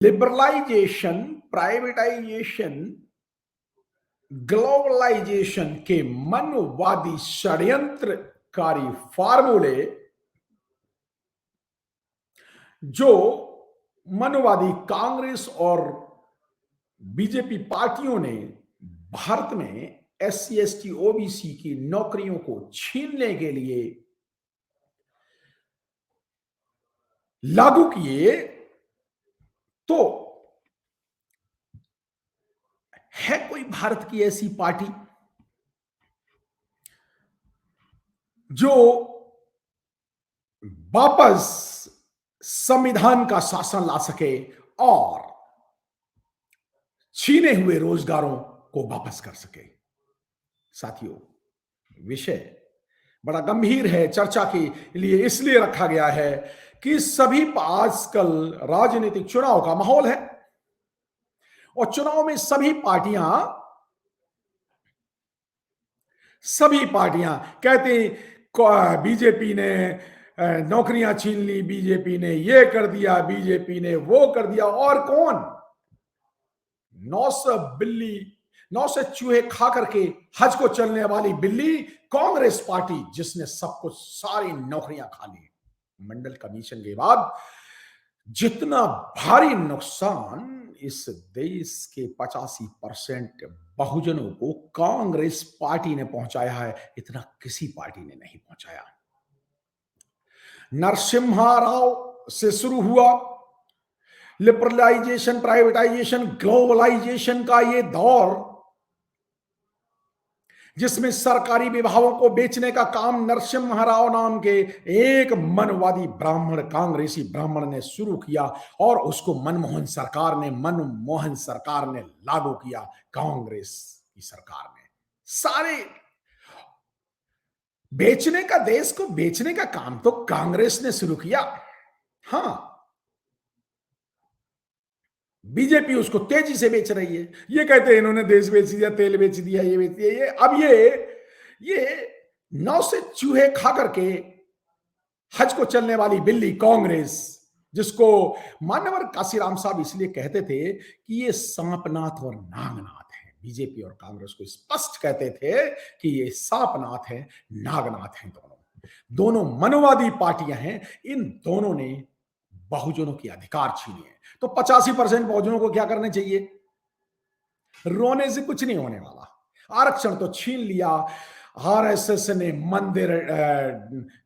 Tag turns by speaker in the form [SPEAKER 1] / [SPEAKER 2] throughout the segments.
[SPEAKER 1] Liberalisation, privatisation, globalisation के मनवादी षड्यंत्रकारी फार्मूले जो मनवादी कांग्रेस और बीजेपी पार्टियों ने भारत में एससी एसटी ओबीसी की नौकरियों को छीनने के लिए लागू किए, तो है कोई भारत की ऐसी पार्टी जो वापस संविधान का शासन ला सके और छीने हुए रोजगारों को वापस कर सके। साथियों, विषय बड़ा गंभीर है, चर्चा के लिए इसलिए रखा गया है कि सभी आजकल राजनीतिक चुनाव का माहौल है और चुनाव में सभी पार्टियां कहते हैं बीजेपी ने नौकरियां छीन ली, बीजेपी ने ये कर दिया, बीजेपी ने वो कर दिया। और कौन 9 से चूहे खा करके हज को चलने वाली बिल्ली कांग्रेस पार्टी, जिसने सब कुछ सारी नौकरियां खा ली। मंडल कमीशन के बाद जितना भारी नुकसान इस देश के 85% बहुजनों को कांग्रेस पार्टी ने पहुंचाया है, इतना किसी पार्टी ने नहीं पहुंचाया। नरसिम्हा राव से शुरू हुआ लिबरलाइजेशन, प्राइवेटाइजेशन, ग्लोबलाइजेशन का ये दौर, जिसमें सरकारी विभागों को बेचने का काम नरसिम्हा राव नाम के एक मनवादी ब्राह्मण, कांग्रेसी ब्राह्मण ने शुरू किया और उसको मनमोहन सरकार ने लागू किया। कांग्रेस की सरकार ने सारे बेचने का, देश को बेचने का काम तो कांग्रेस ने शुरू किया। हां, बीजेपी उसको तेजी से बेच रही है। ये कहते हैं इन्होंने देश बेच दिया, तेल बेच दिया, ये बेच दिया, ये अब ये 9 से चूहे खा करके हज को चलने वाली बिल्ली कांग्रेस, जिसको मान्यवर काशीराम साहब इसलिए कहते थे कि ये सांपनाथ और नागनाथ है। बीजेपी और कांग्रेस को स्पष्ट कहते थे कि ये सांपनाथ है, नागनाथ है। दोनों मनवादी पार्टियां हैं। इन दोनों ने बहुजनों की अधिकार छीने हैं। तो 85% बहुजनों को क्या करना चाहिए? रोने से कुछ नहीं होने वाला। आरक्षण तो छीन लिया, आरएसएस ने मंदिर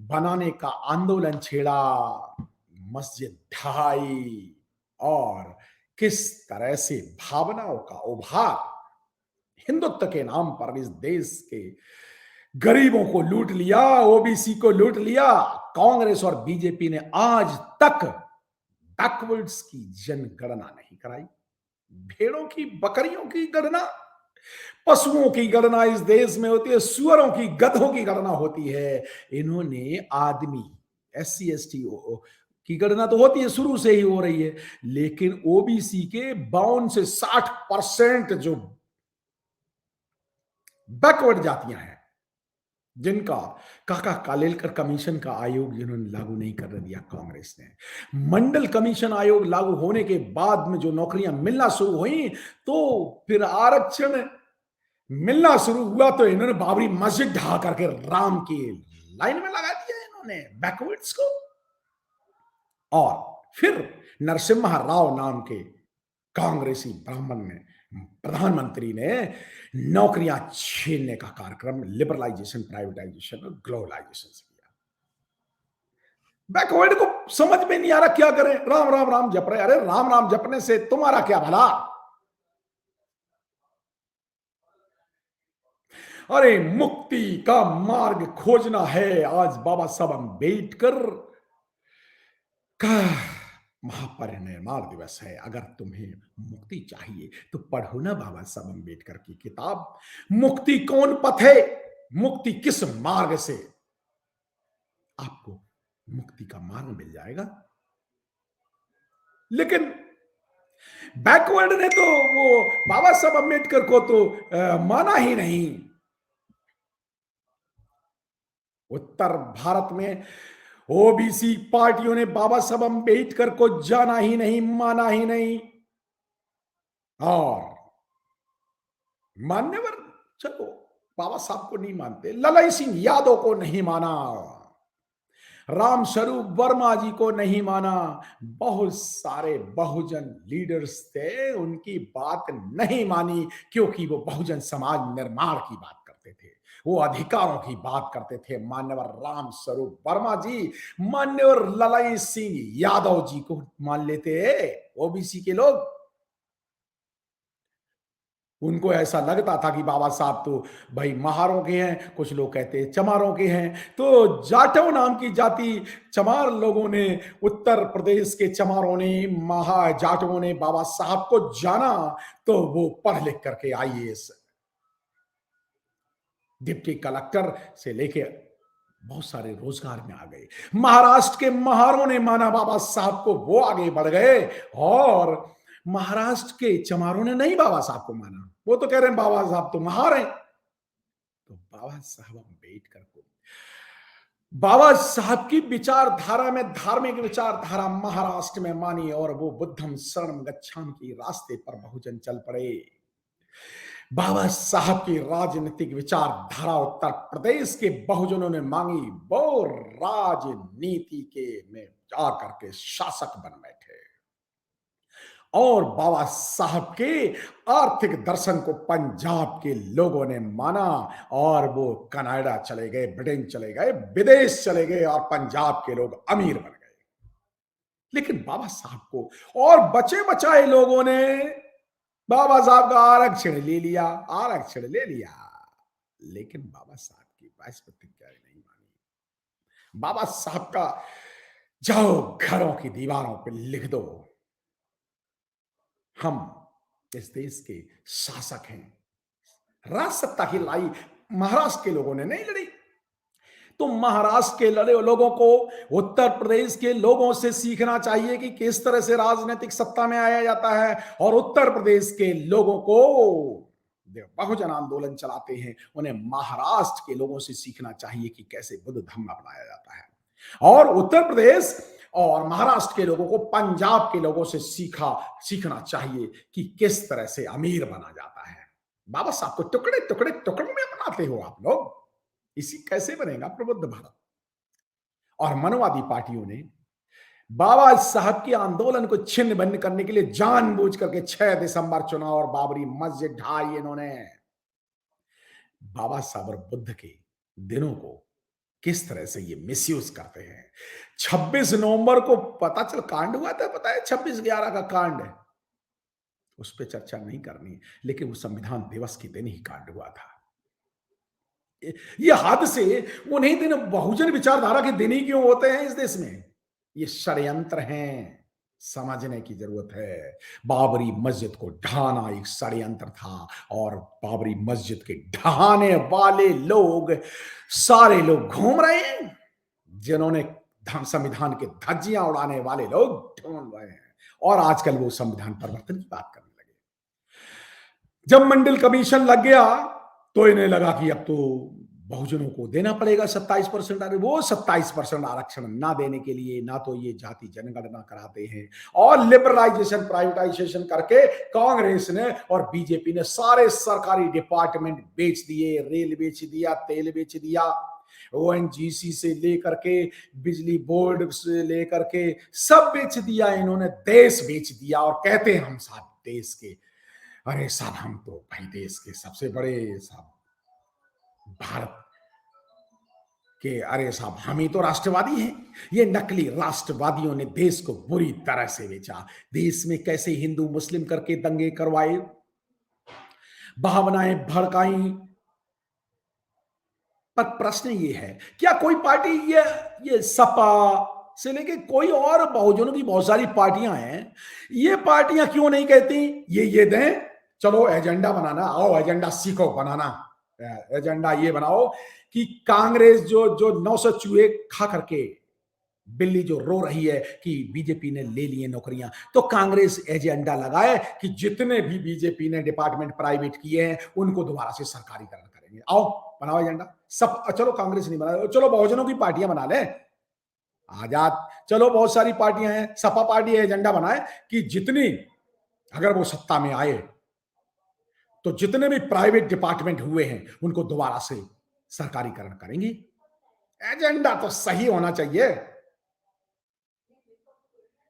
[SPEAKER 1] बनाने का आंदोलन छेड़ा, मस्जिद ढहाई, और किस तरह से भावनाओं का उभार हिंदुत्व के नाम पर इस देश के गरीबों को लूट लिया, ओबीसी को लूट लिया। कांग्रेस और बीजेपी ने आज तक बैकवर्ड्स की जनगणना नहीं कराई। भेड़ों की, बकरियों की गणना, पशुओं की गणना इस देश में होती है, सुअरों की, गधों की गणना होती है। इन्होंने आदमी, एससी एसटी की गणना तो होती है, शुरू से ही हो रही है, लेकिन ओबीसी के 52 से 60% जो बैकवर्ड जातियां हैं, जिनका काका कालेलकर कमीशन का आयोग जिन्होंने लागू नहीं कर दिया कांग्रेस ने, मंडल कमीशन आयोग लागू होने के बाद में जो नौकरियां मिलना शुरू हुई, तो फिर आरक्षण मिलना शुरू हुआ, तो इन्होंने बाबरी मस्जिद ढहा करके राम की लाइन में लगा दिया इन्होंने बैकवर्ड्स को। और फिर नरसिम्हा राव नाम के कांग्रेसी ब्राह्मण ने, प्रधानमंत्री ने नौकरियां छीनने का कार्यक्रम लिबरलाइजेशन, प्राइवेटाइजेशन और ग्लोबलाइजेशन से किया। बैकवर्ड को समझ में नहीं आ रहा क्या करें, राम राम राम जप रहे। अरे राम राम जपने से तुम्हारा क्या भला? अरे मुक्ति का मार्ग खोजना है। आज बाबा साहब अम्बेडकर का महापरिनिर्वाण दिवस है। अगर तुम्हें मुक्ति चाहिए तो पढ़ो ना बाबा साहब अम्बेडकर की किताब। मुक्ति कौन पथ है, मुक्ति किस मार्ग से, आपको मुक्ति का मार्ग मिल जाएगा। लेकिन बैकवर्ड ने तो वो बाबा साहब अम्बेडकर को तो माना ही नहीं। उत्तर भारत में ओबीसी पार्टियों ने बाबा साहब अम्बेडकर को जाना ही नहीं, माना ही नहीं। और मान्यवर, चलो बाबा साहब को नहीं मानते, ललन सिंह यादव को नहीं माना, राम स्वरूप वर्मा जी को नहीं माना, बहुत सारे बहुजन लीडर्स थे, उनकी बात नहीं मानी, क्योंकि वो बहुजन समाज निर्माण की बात करते थे, वो अधिकारों की बात करते थे। मान्यवर राम स्वरूप वर्मा जी, मान्यवर ललन सिंह यादव जी को मान लेते ओबीसी के लोग। उनको ऐसा लगता था कि बाबा साहब तो भाई महारों के हैं, कुछ लोग कहते हैं चमारों के हैं। तो जाटव नाम की जाति, चमार लोगों ने, उत्तर प्रदेश के चमारों ने, महा जाटवों ने बाबा साहब को जाना, तो वो पढ़ लिख करके आईएएस, डिप्टी कलेक्टर से लेके बहुत सारे रोजगार में आ गए। महाराष्ट्र के महारों ने माना बाबा साहब को, वो आगे बढ़ गए। और महाराष्ट्र के चमारों ने नहीं बाबा साहब को माना, वो तो कह रहे हैं बाबा साहब तो महार हैं। तो बाबा साहब अम्बेडकर को, बाबा साहब की विचारधारा में, धार्मिक विचारधारा महाराष्ट्र में मानी, और वो बुद्धम शरणम गच्छामि के रास्ते पर बहुजन चल पड़े। बाबा साहब की राजनीतिक विचारधारा उत्तर प्रदेश के बहुजनों ने मांगी, वो राजनीति के में जाकर के शासक बन बैठे। और बाबा साहब के आर्थिक दर्शन को पंजाब के लोगों ने माना, और वो कनाडा चले गए, ब्रिटेन चले गए, विदेश चले गए, और पंजाब के लोग अमीर बन गए। लेकिन बाबा साहब को और बचे बचाए लोगों ने बाबा साहब का आरक्षण ले लिया, आरक्षण ले लिया, लेकिन बाबा साहब की 22 प्रतिज्ञा नहीं मानी। बाबा साहब का जाओ घरों की दीवारों पे लिख दो, हम इस देश के शासक हैं। राज सत्ता की लड़ाई महाराष्ट्र के लोगों ने नहीं लड़ी, तो महाराष्ट्र के लड़े लोगों को उत्तर प्रदेश के लोगों से सीखना चाहिए कि किस तरह से राजनीतिक सत्ता में आया जाता है। और उत्तर प्रदेश के लोगों को, बहुजन आंदोलन चलाते हैं, उन्हें महाराष्ट्र के लोगों से सीखना चाहिए कि कैसे बुद्ध धर्म अपनाया जाता है। और उत्तर प्रदेश और महाराष्ट्र के लोगों को पंजाब के लोगों से सीखना चाहिए कि किस तरह से अमीर बना जाता है। बाबा साहब को टुकड़े टुकड़े टुकड़ों में अपनाते हो आप लोग, इसी कैसे बनेगा प्रबुद्ध भारत। और मनवादी पार्टियों ने बाबा साहब के आंदोलन को छिन्न भिन्न करने के लिए जानबूझ करके 6 दिसंबर चुनाव और बाबरी मस्जिद ढाई। इन्होंने बाबा साहब और बुद्ध के दिनों को किस तरह से ये मिसयूज करते हैं। 26 नवंबर को पता चल कांड हुआ था, पता है 26/11 का कांड है, उस पर चर्चा नहीं करनी, लेकिन वो संविधान दिवस के दिन ही कांड हुआ था। ये हादसे उन्हीं दिन बहुजन विचारधारा के दिन ही क्यों होते हैं इस देश में? ये षड्यंत्र हैं, समझने की जरूरत है। बाबरी मस्जिद को ढाना एक षड्यंत्र था, और बाबरी मस्जिद के ढहाने वाले लोग, सारे लोग घूम रहे हैं, जिन्होंने संविधान के धज्जियां उड़ाने वाले लोग ढूंढ रहे हैं। और आजकल वो संविधान परिवर्तन की बात करने लगे। जब मंडल कमीशन लग गया तो इन्हें लगा कि अब तो बहुजनों को देना पड़ेगा 27%। वो 27% आरक्षण ना देने के लिए ना तो ये जाति जनगणना कराते हैं, और लिबरलाइजेशन, प्राइवेटाइजेशन करके कांग्रेस ने और बीजेपी ने सारे सरकारी डिपार्टमेंट बेच दिए, रेल बेच दिया, तेल बेच दिया, ओएनजीसी से लेकर के बिजली बोर्ड से लेकर के सब बेच दिया इन्होंने, देश बेच दिया। और कहते हैं हम साहब देश के, अरे साहब हम तो भाई देश के सबसे बड़े साहब भारत के, अरे साहब हम ही तो राष्ट्रवादी हैं। ये नकली राष्ट्रवादियों ने देश को बुरी तरह से बेचा। देश में कैसे हिंदू मुस्लिम करके दंगे करवाए, भावनाएं भड़काई। पर प्रश्न ये है, क्या कोई पार्टी, ये सपा से लेके कोई और बहुजनों की बहुत सारी पार्टियां हैं, ये पार्टियां क्यों नहीं कहती ये दें, चलो एजेंडा बनाना, आओ एजेंडा सीखो बनाना, एजेंडा ये बनाओ कि कांग्रेस जो 900 चूहे खा करके बिल्ली जो रो रही है कि बीजेपी ने ले लिए नौकरियां, तो कांग्रेस एजेंडा लगाए कि जितने भी बीजेपी ने डिपार्टमेंट प्राइवेट किए हैं उनको दोबारा से सरकारीकरण करेंगे। आओ बनाओ एजेंडा सब, चलो कांग्रेस नहीं बना, चलो बहुजनों की पार्टियां बना ले, आजाद, चलो बहुत सारी पार्टियां हैं, सपा पार्टी एजेंडा बनाए कि जितनी, अगर वो सत्ता में आए तो जितने भी प्राइवेट डिपार्टमेंट हुए हैं उनको दोबारा से सरकारीकरण करेंगे। एजेंडा तो सही होना चाहिए,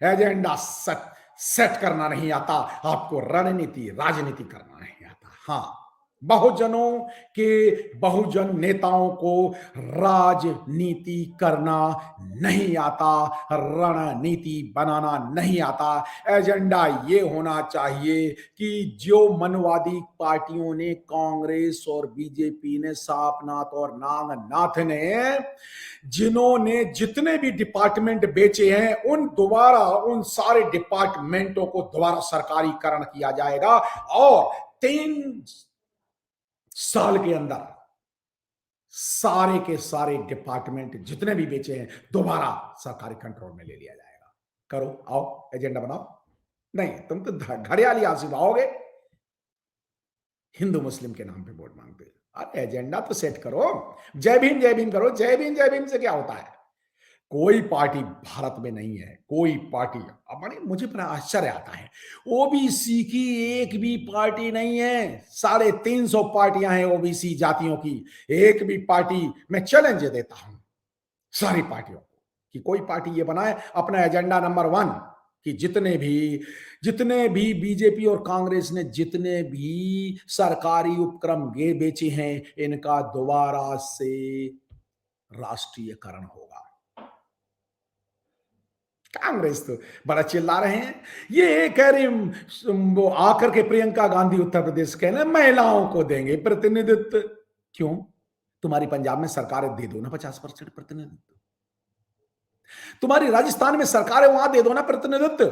[SPEAKER 1] एजेंडा सेट करना नहीं आता आपको, रणनीति राजनीति करना नहीं आता। हाँ, बहुजनों के बहुजन नेताओं को राजनीति करना नहीं आता, रणनीति बनाना नहीं आता। एजेंडा ये होना चाहिए कि जो मनवादी पार्टियों ने, कांग्रेस और बीजेपी ने, सापनाथ और नागनाथ ने, जिन्होंने जितने भी डिपार्टमेंट बेचे हैं, उन सारे डिपार्टमेंटों को दोबारा सरकारीकरण किया जाएगा और 3 साल के अंदर सारे के सारे डिपार्टमेंट जितने भी बेचे हैं दोबारा सरकारी कंट्रोल में ले लिया जाएगा। करो, आओ, एजेंडा बनाओ। नहीं, तुम तो घड़ियाली आंसू आओगे, हिंदू मुस्लिम के नाम पे वोट मांगते। अरे एजेंडा तो सेट करो, जय भीम करो। जय भीम से क्या होता है? कोई पार्टी भारत में नहीं है, कोई पार्टी, अब मुझे बड़ा आश्चर्य आता है, ओबीसी की एक भी पार्टी नहीं है। 350 पार्टियां हैं ओबीसी जातियों की, एक भी पार्टी, मैं चैलेंज देता हूं सारी पार्टियों को कि कोई पार्टी ये बनाए अपना एजेंडा नंबर 1 कि जितने भी बीजेपी और कांग्रेस ने जितने भी सरकारी उपक्रम बेचे हैं, इनका दोबारा से राष्ट्रीयकरण होगा। कांग्रेस तो बड़ा चिल्ला रहे हैं, ये कह रही वो आकर के प्रियंका गांधी उत्तर प्रदेश कहना महिलाओं को देंगे प्रतिनिधित्व। क्यों? तुम्हारी पंजाब में सरकार दे दो ना 50% प्रतिनिधित्व, तुम्हारी राजस्थान में सरकार है वहां दे दो ना प्रतिनिधित्व।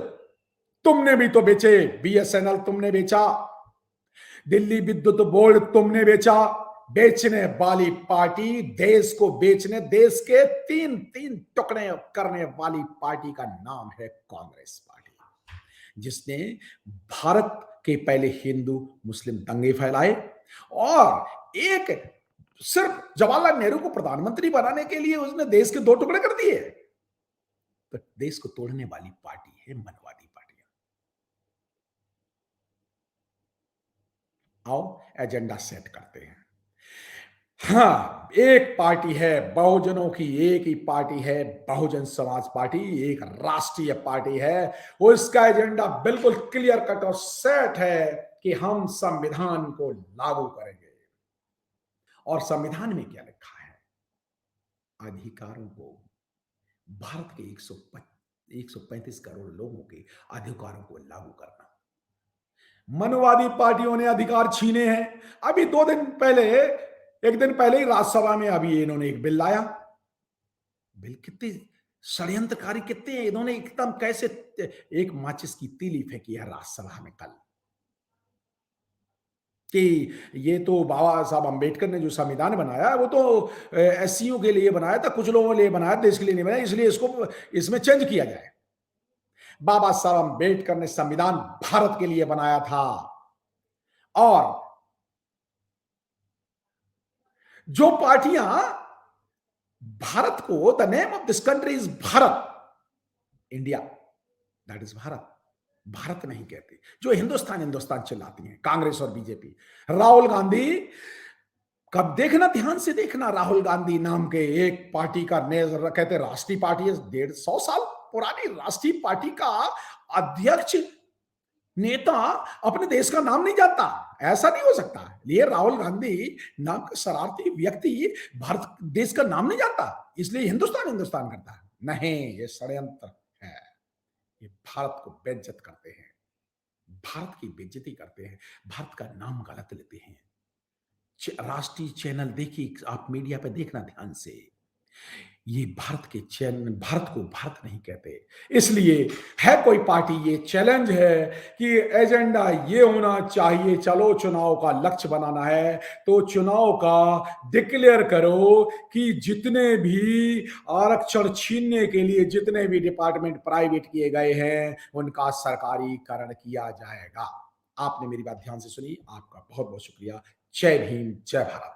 [SPEAKER 1] तुमने भी तो बेचे, बीएसएनएल तुमने बेचा, दिल्ली विद्युत बोर्ड तुमने बेचा। बेचने वाली पार्टी, देश को बेचने, देश के तीन टुकड़े करने वाली पार्टी का नाम है कांग्रेस पार्टी, जिसने भारत के पहले हिंदू मुस्लिम दंगे फैलाए और एक सिर्फ जवाहरलाल नेहरू को प्रधानमंत्री बनाने के लिए उसने देश के 2 टुकड़े कर दिए। तो देश को तोड़ने वाली पार्टी है मनवादी पार्टियां। आओ एजेंडा सेट करते हैं। हाँ, एक पार्टी है बहुजनों की, एक ही पार्टी है बहुजन समाज पार्टी, एक राष्ट्रीय पार्टी है। उसका एजेंडा बिल्कुल क्लियर कट और सेट है कि हम संविधान को लागू करेंगे। और संविधान में क्या लिखा है? अधिकारों को, भारत के 135 करोड़ लोगों के अधिकारों को लागू करना। मनवादी पार्टियों ने अधिकार छीने हैं। अभी 2 दिन पहले, 1 दिन पहले ही राज्यसभा में अभी इन्होंने एक बिल लाया। बिल कितने षड्यंत्रकारी, कितने इन्होंने एकदम कैसे एक माचिस की तीली फेंकी है राज्यसभा में कल कि ये तो बाबा साहब अंबेडकर ने जो संविधान बनाया वो तो एससीओ के लिए बनाया था, कुछ लोगों के लिए बनाया, देश के लिए नहीं बनाया, इसलिए इसको इसमें चेंज किया जाए। बाबा साहब अंबेडकर ने संविधान भारत के लिए बनाया था और जो पार्टियां भारत को, the name of this country is Bharat, India, that is Bharat, Bharat नहीं कहते, जो हिंदुस्तान चिल्लाती हैं कांग्रेस और बीजेपी। राहुल गांधी, कब देखना, ध्यान से देखना, राहुल गांधी नाम के एक पार्टी का, कहते राष्ट्रीय पार्टी है, 150 साल पुरानी राष्ट्रीय पार्टी का अध्यक्ष नेता अपने देश का नाम नहीं जानता। ऐसा नहीं हो सकता। ये राहुल गांधी नाम का शरारती व्यक्ति भारत देश का नाम नहीं जानता, इसलिए हिंदुस्तान करता है। नहीं, ये षड्यंत्र है। ये भारत को बेइज्जत करते हैं, भारत की बेइज्जती करते हैं, भारत का नाम गलत लेते हैं। राष्ट्रीय चैनल देखिए, आप मीडिया पे देखना ध्यान से, ये भारत के चैनल, भारत को भारत नहीं कहते। इसलिए है कोई पार्टी, ये चैलेंज है कि एजेंडा ये होना चाहिए, चलो चुनाव का लक्ष्य बनाना है तो चुनाव का डिक्लेयर करो कि जितने भी आरक्षण छीनने के लिए जितने भी डिपार्टमेंट प्राइवेट किए गए हैं उनका सरकारीकरण किया जाएगा। आपने मेरी बात ध्यान से सुनी, आपका बहुत बहुत शुक्रिया। जय भीम, जय भारत।